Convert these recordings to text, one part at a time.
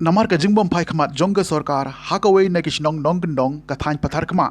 namar ka jingbom pai khmat jongga sarkar hakawai na kishnong nong gendong ka thain pathar khma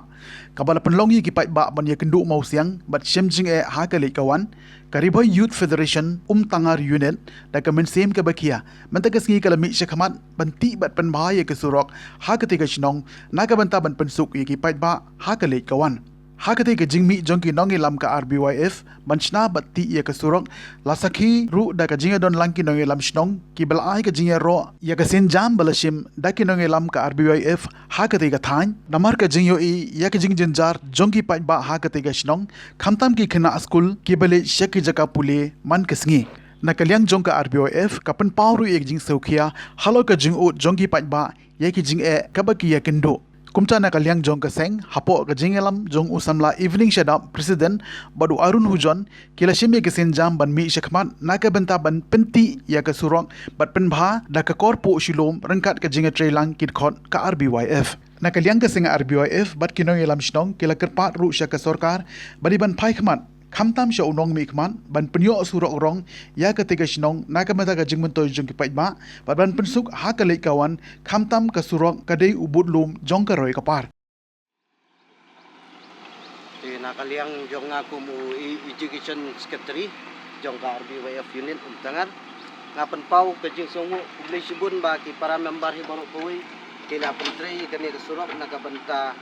kabala penlongi ki pai ba ban ye kendu mau siang bat shemjing e hakali kawan Kariboy Youth Federation Tangar Unit da ka mensem ka bakia mentakas ngi kala mi shakhamat banti bat penbaya ke surok hakati ka shnong na ka banta ban pensuk ye ki pai ba hakali kawan Hakati ke jingmi jongki nongi lam ka RBYF manchna batti ya ke surok lasakhi ru da ka jinga don langki nongi lam shnong ki belai ka jinga ro ya ka sen jam balashim da ki nongi lam ka RBYF hakati ka thain namar ka jingyo i ya ka jing jinjar jongki pai ba hakati ka shnong khamtam ki khna school ki bele sheki jaka pule man kasngi na kalyang jong ka RBYF kapan pawru ek jing saukhia halo ka jing o jongki pai ba ya ki jing e kabaki ya kendo Kumta na kalyang jong kaseng hapo ka jingelam jong usamla evening shadap president badu Arun Hujon kila shimi kesen jam ban mi shakmat na ka benta ban penti ya ka surong bat penbha da ka korpo shilom rangkat ka jinga trelang kit khot ka RBYF na kalyang kaseng RBYF bat kinong elam shnong kila kerpat ru sha ka sarkar badi ban phai khmat khamtam sha unong mi khman ban penyo surok rong ya ka tega shnong na ka mata ka jingmen toy jong ki pai ba ban pensuk ha ka le kawan khamtam ka surok ka dei ubud lum jong ka roi ka par Di nakaliang jong aku mu education secretary jong ka RBYF unit Tangar ngapen pau ke jing songu publish bun ba ki para member hi baru pui kila pentri kani ke surok na ka banta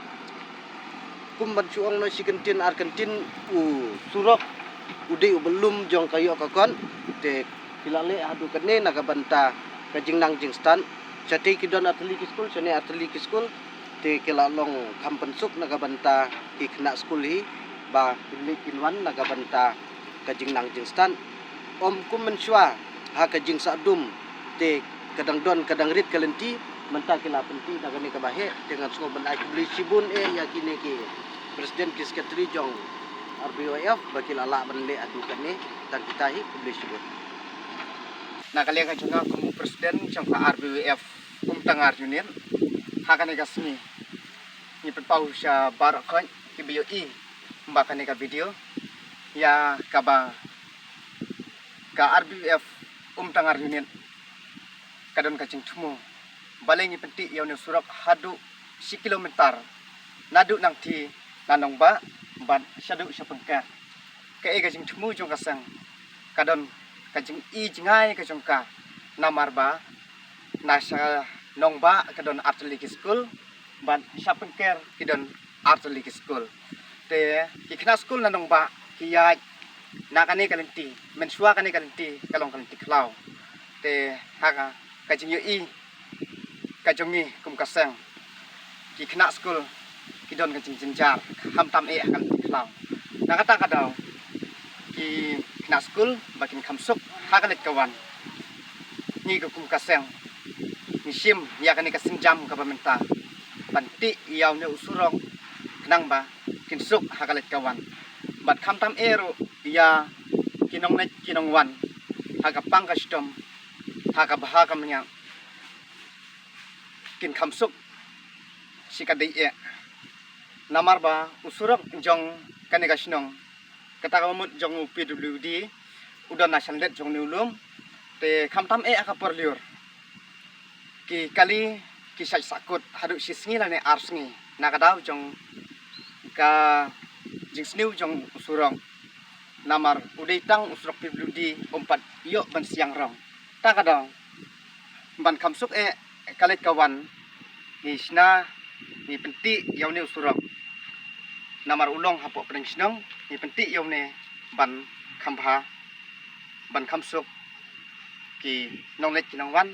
kum bancuang no si kentin arkentin surok udai belum jong kayo kakon te kilale adu kene naga banta ka jingnang jing stan chati kidon atli school chane atli school te kilalong kampen suk naga banta ikna school hi ba bilik inwan naga banta ka jingnang jing stan om kum menshwa ha ka jing sadum te kadang don kadang rit kalenti menta kila penti naga ni ka bahe dengan semua benda beli sibun yakini ki Presiden ki sekretari jong RBYF bagi lala benle adukan ni dan kita hi publish sebut. Nah kalian kan juga kamu presiden jong RBYF Tangar Unit hakan ega sini ni pau sya barak kan ki bio i mbakan ega video ya kaba ka RBYF Tangar Unit kadon kacing tumu balengi penti yaw ni surak hadu si kilometer nadu nang ti nanong ba ban syadu syapengka ke ega jing tumu jong kasang kadon kajing i jingai ka jongka namar ba nasa nong ba kadon artillery school ban syapengker kidon artillery school te ikna school nanong ba kiya nakani kalenti mensua kani kalenti kalong kalenti klau te haga kajing yo i kajongi kum kasang ikna school kidon kajing jenjar hamtam akan tiklau nakata kadaw ki kna school bakin kamsuk hakalit kawan ni kum kaseng ni sim ya kani kasing jam ka pamenta banti yaw ne usurong knang ba kinsuk hakalit kawan bat hamtam ero ya kinong net kinong wan haga pangkastom haga bahaga menya kin kamsuk sikadai namar ba usurok jong kanega sinong katakamut jong PWD udah national let jong nulum te khamtam aka perliur ki kali ki sakut hadu sisngi lane arsngi nakadaw jong ka jingsniu jong usurong namar udai tang usurok PWD umpat yo ban siang rong takadaw ban kamsuk kalit kawan ni sna ni penti yaw ni usurok namar ulong hapo prengsnong ni penti yaw ne ban kambha ban kamsuk ki nonglet kinangwan